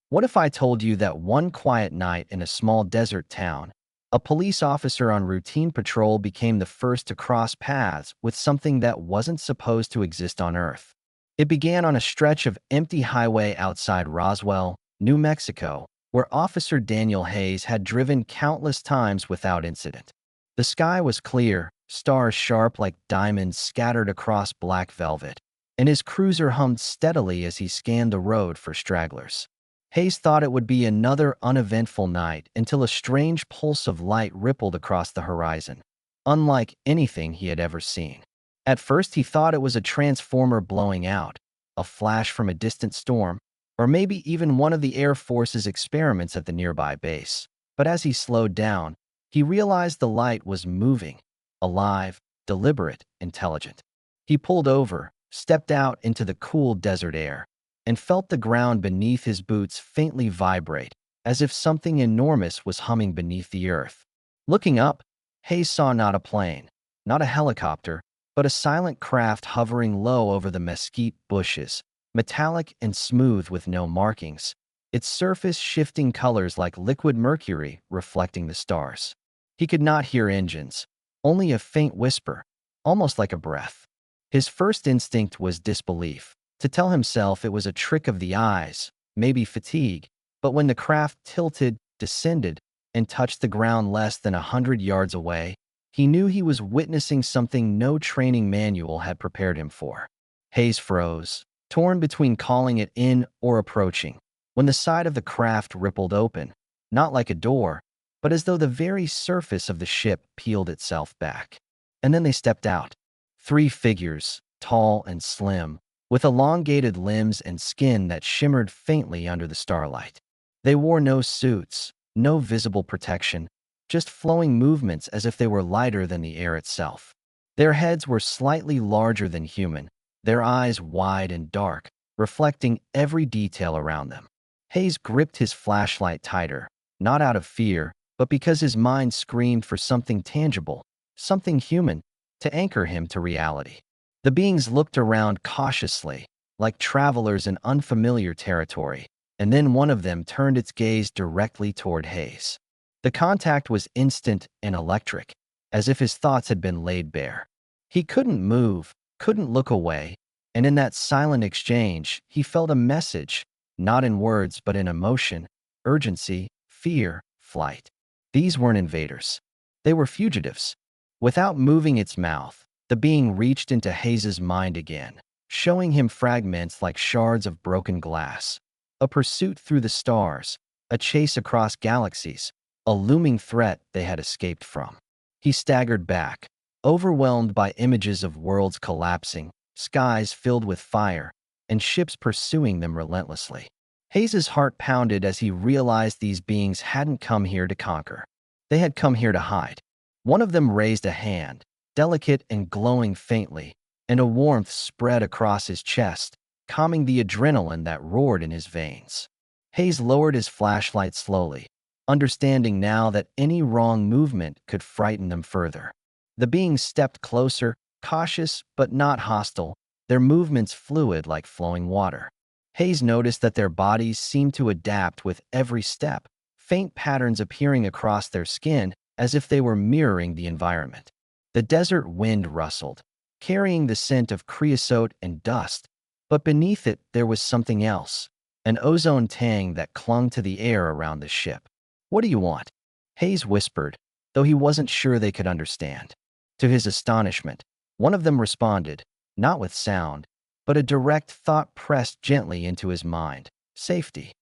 What if I told you that one quiet night in a small desert town, a police officer on routine patrol became the first to cross paths with something that wasn't supposed to exist on Earth? It began on a stretch of empty highway outside Roswell, New Mexico, where Officer Daniel Hayes had driven countless times without incident. The sky was clear, stars sharp like diamonds scattered across black velvet, and his cruiser hummed steadily as he scanned the road for stragglers. Hayes thought it would be another uneventful night until a strange pulse of light rippled across the horizon, unlike anything he had ever seen. At first, he thought it was a transformer blowing out, a flash from a distant storm, or maybe even one of the Air Force's experiments at the nearby base. But as he slowed down, he realized the light was moving, alive, deliberate, intelligent. He pulled over, stepped out into the cool desert air, and felt the ground beneath his boots faintly vibrate, as if something enormous was humming beneath the earth. Looking up, Hayes saw not a plane, not a helicopter, but a silent craft hovering low over the mesquite bushes, metallic and smooth with no markings, its surface shifting colors like liquid mercury reflecting the stars. He could not hear engines, only a faint whisper, almost like a breath. His first instinct was disbelief, to tell himself it was a trick of the eyes, maybe fatigue, but when the craft tilted, descended, and touched the ground less than 100 yards away, he knew he was witnessing something no training manual had prepared him for. Hayes froze, torn between calling it in or approaching, when the side of the craft rippled open, not like a door, but as though the very surface of the ship peeled itself back. And then they stepped out. Three figures, tall and slim, with elongated limbs and skin that shimmered faintly under the starlight. They wore no suits, no visible protection, just flowing movements as if they were lighter than the air itself. Their heads were slightly larger than human, their eyes wide and dark, reflecting every detail around them. Hayes gripped his flashlight tighter, not out of fear, but because his mind screamed for something tangible, something human, to anchor him to reality. The beings looked around cautiously, like travelers in unfamiliar territory, and then one of them turned its gaze directly toward Hayes. The contact was instant and electric, as if his thoughts had been laid bare. He couldn't move, couldn't look away, and in that silent exchange, he felt a message, not in words but in emotion, urgency, fear, flight. These weren't invaders. They were fugitives. Without moving its mouth, the being reached into Hayes's mind again, showing him fragments like shards of broken glass. A pursuit through the stars, a chase across galaxies, a looming threat they had escaped from. He staggered back, overwhelmed by images of worlds collapsing, skies filled with fire, and ships pursuing them relentlessly. Hayes's heart pounded as he realized these beings hadn't come here to conquer. They had come here to hide. One of them raised a hand, delicate and glowing faintly, and a warmth spread across his chest, calming the adrenaline that roared in his veins. Hayes lowered his flashlight slowly, understanding now that any wrong movement could frighten them further. The beings stepped closer, cautious but not hostile, their movements fluid like flowing water. Hayes noticed that their bodies seemed to adapt with every step, faint patterns appearing across their skin as if they were mirroring the environment. The desert wind rustled, carrying the scent of creosote and dust, but beneath it there was something else, an ozone tang that clung to the air around the ship. "What do you want?" Hayes whispered, though he wasn't sure they could understand. To his astonishment, one of them responded, not with sound, but a direct thought pressed gently into his mind: safety.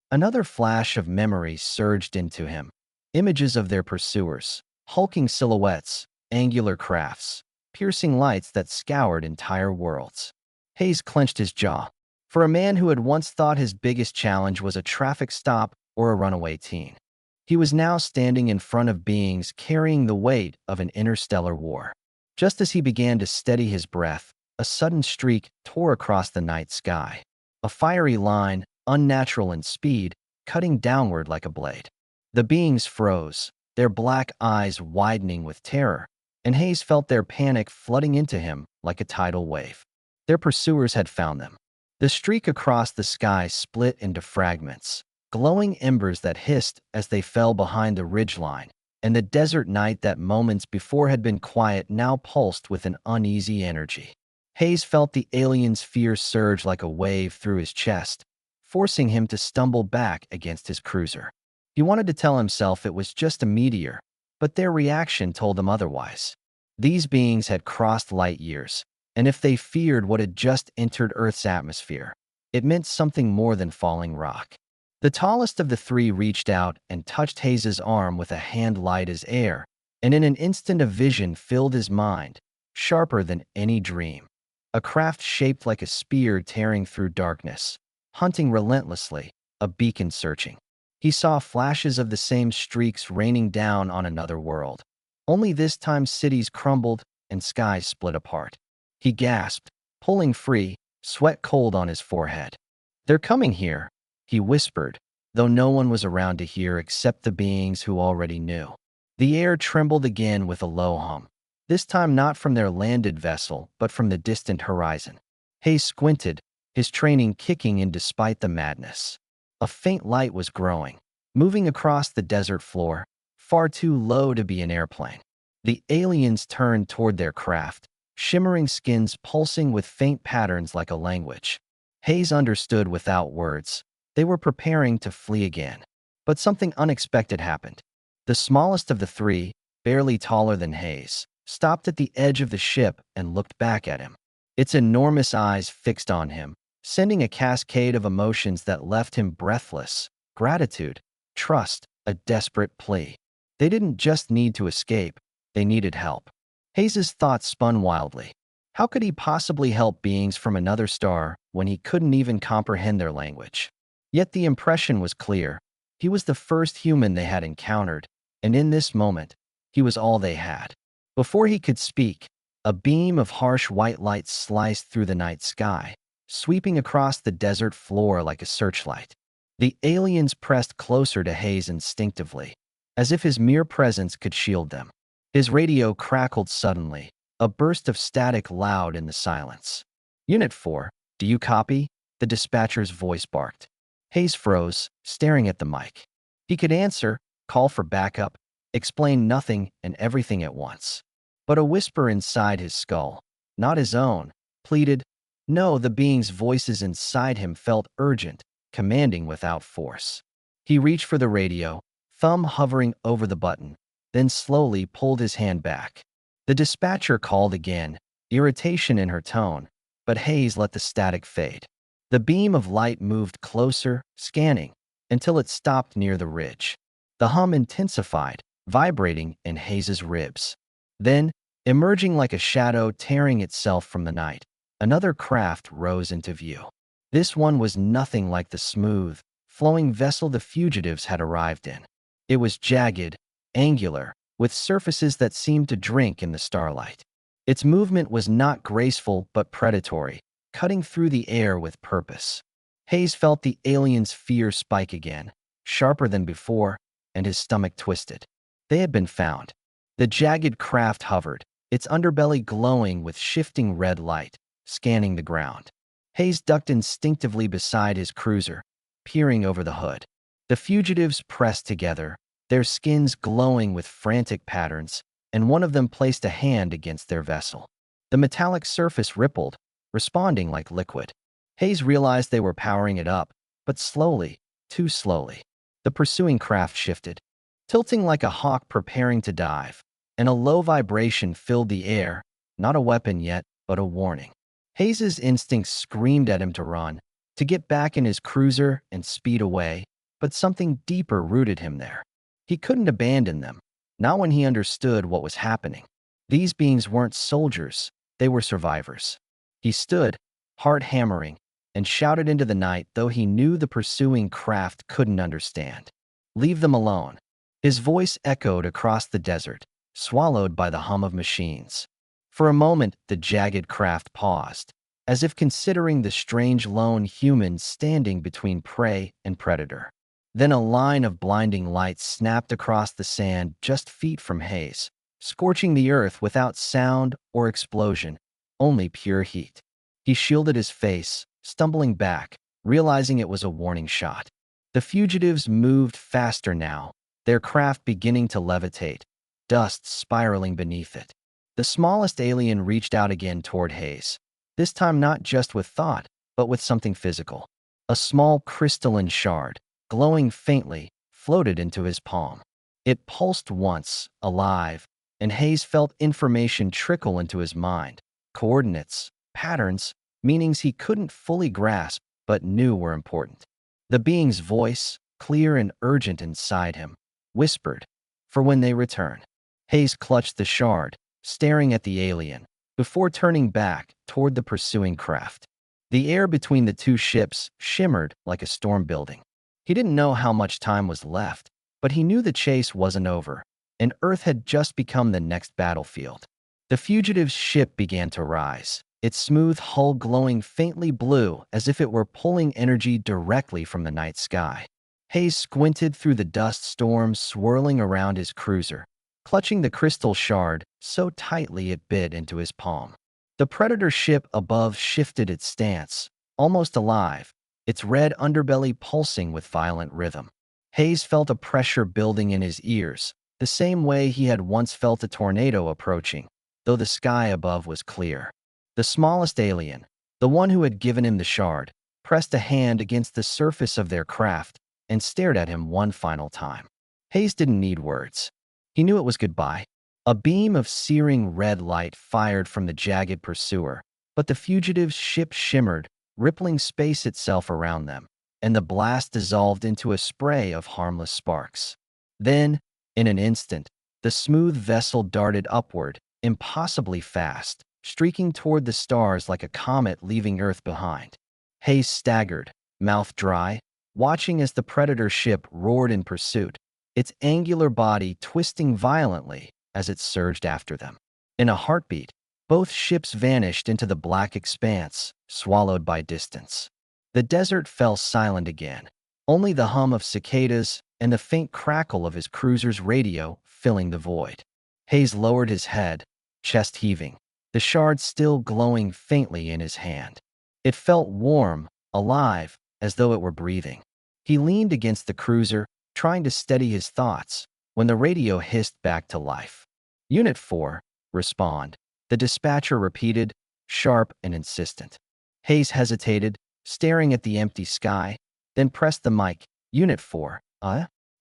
Another flash of memory surged into him. Images of their pursuers, hulking silhouettes, angular crafts, piercing lights that scoured entire worlds. Hayes clenched his jaw. For a man who had once thought his biggest challenge was a traffic stop or a runaway teen, he was now standing in front of beings carrying the weight of an interstellar war. Just as he began to steady his breath, a sudden streak tore across the night sky. A fiery line, unnatural in speed, cutting downward like a blade. The beings froze, their black eyes widening with terror, and Hayes felt their panic flooding into him like a tidal wave. Their pursuers had found them. The streak across the sky split into fragments, glowing embers that hissed as they fell behind the ridgeline, and the desert night that moments before had been quiet now pulsed with an uneasy energy. Hayes felt the alien's fear surge like a wave through his chest, forcing him to stumble back against his cruiser. He wanted to tell himself it was just a meteor, but their reaction told him otherwise. These beings had crossed light years, and if they feared what had just entered Earth's atmosphere, it meant something more than falling rock. The tallest of the three reached out and touched Hayes's arm with a hand light as air, and in an instant a vision filled his mind, sharper than any dream. A craft shaped like a spear tearing through darkness, hunting relentlessly, a beacon searching. He saw flashes of the same streaks raining down on another world. Only this time cities crumbled and skies split apart. He gasped, pulling free, sweat cold on his forehead. "They're coming here," he whispered, though no one was around to hear except the beings who already knew. The air trembled again with a low hum, this time not from their landed vessel, but from the distant horizon. Hayes squinted, his training kicking in despite the madness. A faint light was growing, moving across the desert floor, far too low to be an airplane. The aliens turned toward their craft, shimmering skins pulsing with faint patterns like a language. Hayes understood without words. They were preparing to flee again. But something unexpected happened. The smallest of the three, barely taller than Hayes, stopped at the edge of the ship and looked back at him. Its enormous eyes fixed on him, sending a cascade of emotions that left him breathless: gratitude, trust, a desperate plea. They didn't just need to escape, they needed help. Hayes's thoughts spun wildly. How could he possibly help beings from another star when he couldn't even comprehend their language? Yet the impression was clear. He was the first human they had encountered, and in this moment, he was all they had. Before he could speak, a beam of harsh white light sliced through the night sky, sweeping across the desert floor like a searchlight. The aliens pressed closer to Hayes instinctively, as if his mere presence could shield them. His radio crackled suddenly, a burst of static loud in the silence. "Unit 4, do you copy?" the dispatcher's voice barked. Hayes froze, staring at the mic. He could answer, call for backup, explain nothing and everything at once. But a whisper inside his skull, not his own, pleaded. No, the beings' voices inside him felt urgent, commanding without force. He reached for the radio, thumb hovering over the button, then slowly pulled his hand back. The dispatcher called again, irritation in her tone, but Hayes let the static fade. The beam of light moved closer, scanning, until it stopped near the ridge. The hum intensified, vibrating in Hayes's ribs. Then, emerging like a shadow tearing itself from the night, another craft rose into view. This one was nothing like the smooth, flowing vessel the fugitives had arrived in. It was jagged, angular, with surfaces that seemed to drink in the starlight. Its movement was not graceful but predatory, cutting through the air with purpose. Hayes felt the alien's fear spike again, sharper than before, and his stomach twisted. They had been found. The jagged craft hovered, its underbelly glowing with shifting red light, scanning the ground. Hayes ducked instinctively beside his cruiser, peering over the hood. The fugitives pressed together, their skins glowing with frantic patterns, and one of them placed a hand against their vessel. The metallic surface rippled, responding like liquid. Hayes realized they were powering it up, but slowly, too slowly. The pursuing craft shifted, tilting like a hawk preparing to dive, and a low vibration filled the air, not a weapon yet, but a warning. Hayes's instincts screamed at him to run, to get back in his cruiser and speed away, but something deeper rooted him there. He couldn't abandon them, not when he understood what was happening. These beings weren't soldiers, they were survivors. He stood, heart hammering, and shouted into the night, though he knew the pursuing craft couldn't understand. "Leave them alone." His voice echoed across the desert, swallowed by the hum of machines. For a moment, the jagged craft paused, as if considering the strange lone human standing between prey and predator. Then a line of blinding light snapped across the sand just feet from Hayes, scorching the earth without sound or explosion, only pure heat. He shielded his face, stumbling back, realizing it was a warning shot. The The fugitives moved faster now, their craft beginning to levitate, dust spiraling beneath it. The smallest alien reached out again toward Hayes, this time not just with thought, but with something physical. A small crystalline shard, glowing faintly, floated into his palm. It pulsed once, alive, and Hayes felt information trickle into his mind. Coordinates, patterns, meanings he couldn't fully grasp but knew were important. The being's voice, clear and urgent inside him, whispered, "For when they return." Hayes clutched the shard, staring at the alien, before turning back toward the pursuing craft. The air between the two ships shimmered like a storm building. He didn't know how much time was left, but he knew the chase wasn't over, and Earth had just become the next battlefield. The fugitive's ship began to rise, its smooth hull glowing faintly blue as if it were pulling energy directly from the night sky. Hayes squinted through the dust storm swirling around his cruiser, clutching the crystal shard so tightly it bit into his palm. The Predator ship above shifted its stance, almost alive, its red underbelly pulsing with violent rhythm. Hayes felt a pressure building in his ears, the same way he had once felt a tornado approaching, though the sky above was clear. The smallest alien, the one who had given him the shard, pressed a hand against the surface of their craft and stared at him one final time. Hayes didn't need words. He knew it was goodbye. A beam of searing red light fired from the jagged pursuer, but the fugitive's ship shimmered, rippling space itself around them, and the blast dissolved into a spray of harmless sparks. Then, in an instant, the smooth vessel darted upward, impossibly fast, streaking toward the stars like a comet leaving Earth behind. Hayes staggered, mouth dry, watching as the Predator ship roared in pursuit, its angular body twisting violently as it surged after them. In a heartbeat, both ships vanished into the black expanse, swallowed by distance. The desert fell silent again, only the hum of cicadas and the faint crackle of his cruiser's radio filling the void. Hayes lowered his head, chest heaving, the shard still glowing faintly in his hand. It felt warm, alive, as though it were breathing. He leaned against the cruiser, trying to steady his thoughts, when the radio hissed back to life. "Unit 4, respond," the dispatcher repeated, sharp and insistent. Hayes hesitated, staring at the empty sky, then pressed the mic. "Unit 4,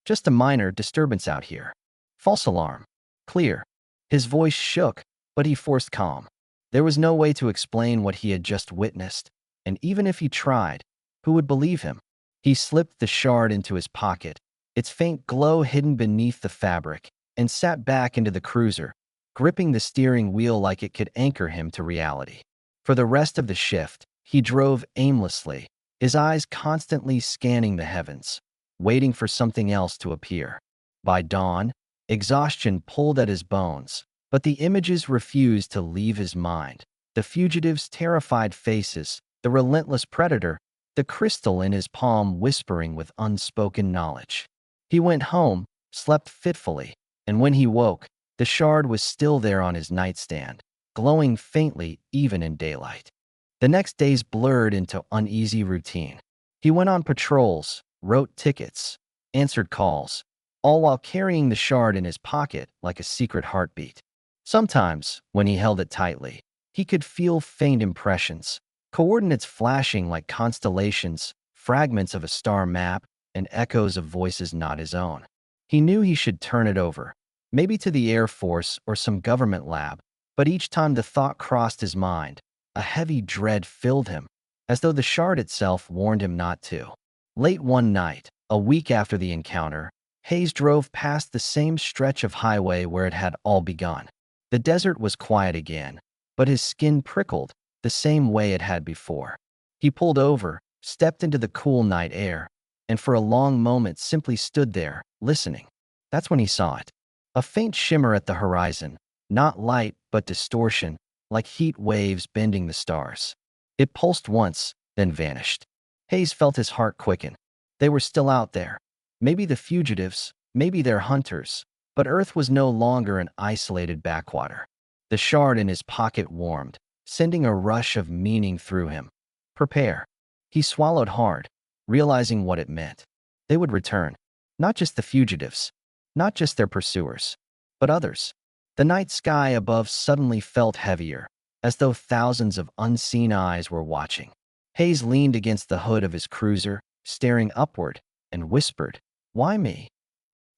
just a minor disturbance out here. False alarm. Clear." His voice shook, but he forced calm. There was no way to explain what he had just witnessed, and even if he tried, who would believe him? He slipped the shard into his pocket, its faint glow hidden beneath the fabric, and sat back into the cruiser, gripping the steering wheel like it could anchor him to reality. For the rest of the shift, he drove aimlessly, his eyes constantly scanning the heavens, waiting for something else to appear. By dawn, exhaustion pulled at his bones, but the images refused to leave his mind. The fugitives' terrified faces, the relentless Predator, the crystal in his palm whispering with unspoken knowledge. He went home, slept fitfully, and when he woke, the shard was still there on his nightstand, glowing faintly even in daylight. The next days blurred into uneasy routine. He went on patrols, wrote tickets, answered calls, all while carrying the shard in his pocket like a secret heartbeat. Sometimes, when he held it tightly, he could feel faint impressions, coordinates flashing like constellations, fragments of a star map, and echoes of voices not his own. He knew he should turn it over, maybe to the Air Force or some government lab, but each time the thought crossed his mind, a heavy dread filled him, as though the shard itself warned him not to. Late one night, a week after the encounter, Hayes drove past the same stretch of highway where it had all begun. The desert was quiet again, but his skin prickled the same way it had before. He pulled over, stepped into the cool night air, and for a long moment simply stood there, listening. That's when he saw it. A faint shimmer at the horizon, not light but distortion, like heat waves bending the stars. It pulsed once, then vanished. Hayes felt his heart quicken. They were still out there. Maybe the fugitives, maybe their hunters, but Earth was no longer an isolated backwater. The shard in his pocket warmed, sending a rush of meaning through him. Prepare. He swallowed hard, realizing what it meant. They would return. Not just the fugitives, not just their pursuers, but others. The night sky above suddenly felt heavier, as though thousands of unseen eyes were watching. Hayes leaned against the hood of his cruiser, staring upward, and whispered, "Why me?"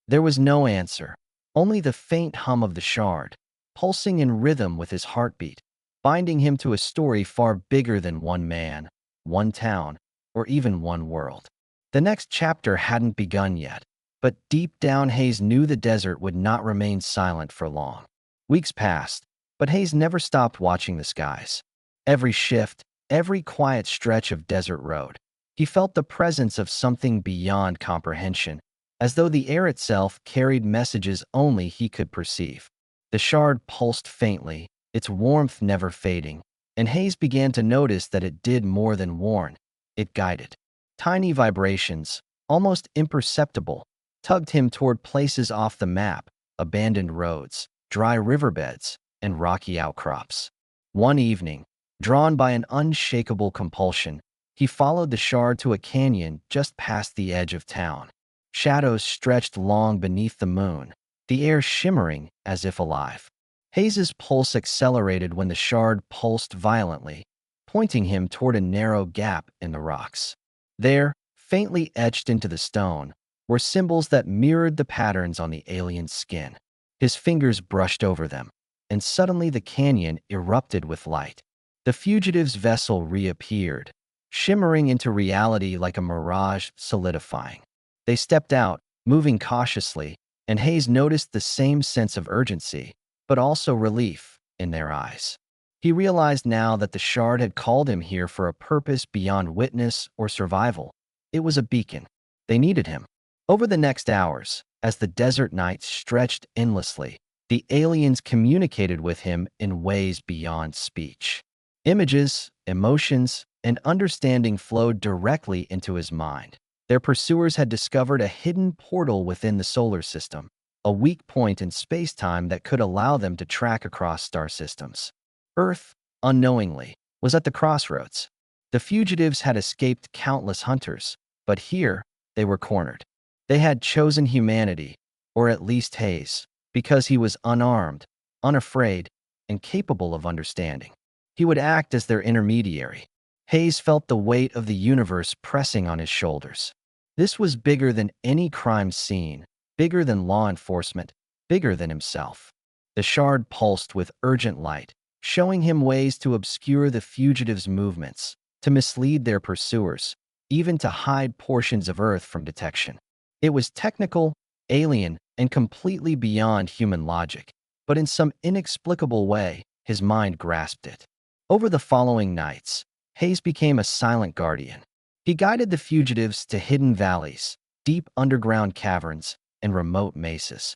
There was no answer, only the faint hum of the shard, pulsing in rhythm with his heartbeat, binding him to a story far bigger than one man, one town, or even one world. The next chapter hadn't begun yet, but deep down Hayes knew the desert would not remain silent for long. Weeks passed, but Hayes never stopped watching the skies. Every shift, every quiet stretch of desert road, he felt the presence of something beyond comprehension, as though the air itself carried messages only he could perceive. The shard pulsed faintly, its warmth never fading, and Hayes began to notice that it did more than warn, it guided. Tiny vibrations, almost imperceptible, tugged him toward places off the map, abandoned roads, dry riverbeds, and rocky outcrops. One evening, drawn by an unshakable compulsion, he followed the shard to a canyon just past the edge of town. Shadows stretched long beneath the moon, the air shimmering as if alive. Hayes's pulse accelerated when the shard pulsed violently, pointing him toward a narrow gap in the rocks. There, faintly etched into the stone, were symbols that mirrored the patterns on the alien's skin. His fingers brushed over them, and suddenly the canyon erupted with light. The fugitive's vessel reappeared, shimmering into reality like a mirage solidifying. They stepped out, moving cautiously, and Hayes noticed the same sense of urgency, but also relief, in their eyes. He realized now that the shard had called him here for a purpose beyond witness or survival. It was a beacon. They needed him. Over the next hours, as the desert night stretched endlessly, the aliens communicated with him in ways beyond speech. Images, emotions, and understanding flowed directly into his mind. Their pursuers had discovered a hidden portal within the solar system, a weak point in space-time that could allow them to track across star systems. Earth, unknowingly, was at the crossroads. The fugitives had escaped countless hunters, but here they were cornered. They had chosen humanity, or at least Hayes, because he was unarmed, unafraid, and capable of understanding. He would act as their intermediary. Hayes felt the weight of the universe pressing on his shoulders. This was bigger than any crime scene, bigger than law enforcement, bigger than himself. The shard pulsed with urgent light, showing him ways to obscure the fugitives' movements, to mislead their pursuers, even to hide portions of Earth from detection. It was technical, alien, and completely beyond human logic, but in some inexplicable way, his mind grasped it. Over the following nights, Hayes became a silent guardian. He guided the fugitives to hidden valleys, deep underground caverns, and remote mesas,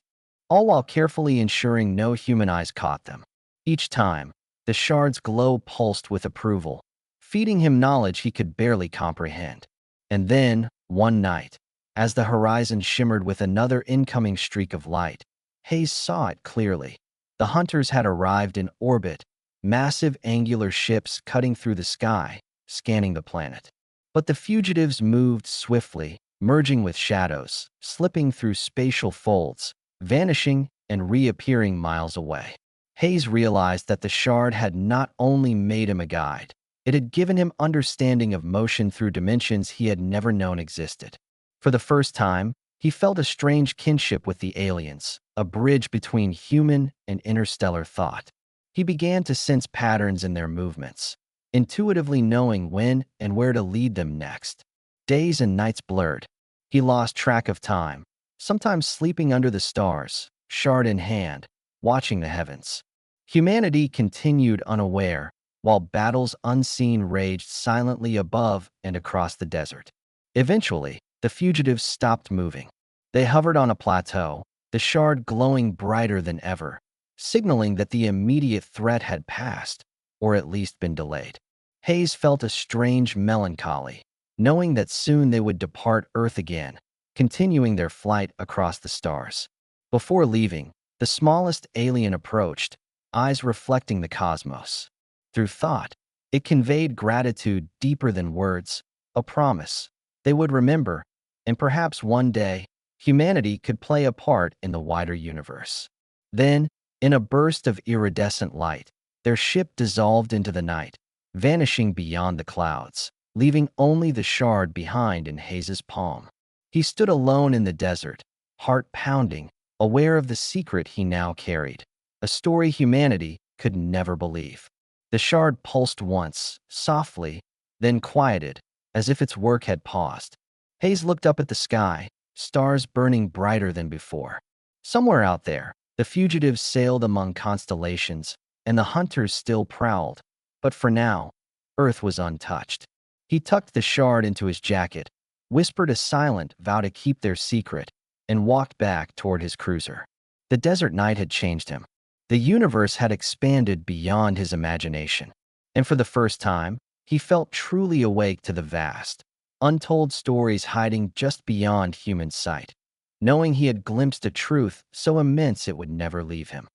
all while carefully ensuring no human eyes caught them. Each time, the shard's glow pulsed with approval, feeding him knowledge he could barely comprehend. And then, one night, as the horizon shimmered with another incoming streak of light, Hayes saw it clearly. The hunters had arrived in orbit, massive angular ships cutting through the sky, scanning the planet. But the fugitives moved swiftly, merging with shadows, slipping through spatial folds, vanishing and reappearing miles away. Hayes realized that the shard had not only made him a guide, it had given him understanding of motion through dimensions he had never known existed. For the first time, he felt a strange kinship with the aliens, a bridge between human and interstellar thought. He began to sense patterns in their movements, intuitively knowing when and where to lead them next. Days and nights blurred. He lost track of time, sometimes sleeping under the stars, shard in hand, watching the heavens. Humanity continued unaware, while battles unseen raged silently above and across the desert. Eventually, the fugitives stopped moving. They hovered on a plateau, the shard glowing brighter than ever, signaling that the immediate threat had passed, or at least been delayed. Hayes felt a strange melancholy, knowing that soon they would depart Earth again, continuing their flight across the stars. Before leaving, the smallest alien approached, eyes reflecting the cosmos. Through thought, it conveyed gratitude deeper than words, a promise. They would remember, and perhaps one day, humanity could play a part in the wider universe. Then, in a burst of iridescent light, their ship dissolved into the night, vanishing beyond the clouds, leaving only the shard behind in Hayes's palm. He stood alone in the desert, heart pounding, aware of the secret he now carried, a story humanity could never believe. The shard pulsed once, softly, then quieted, as if its work had paused. Hayes looked up at the sky, stars burning brighter than before. Somewhere out there, the fugitives sailed among constellations, and the hunters still prowled. But for now, Earth was untouched. He tucked the shard into his jacket, whispered a silent vow to keep their secret, and walked back toward his cruiser. The desert night had changed him. The universe had expanded beyond his imagination, and for the first time, he felt truly awake to the vast, untold stories hiding just beyond human sight, knowing he had glimpsed a truth so immense it would never leave him.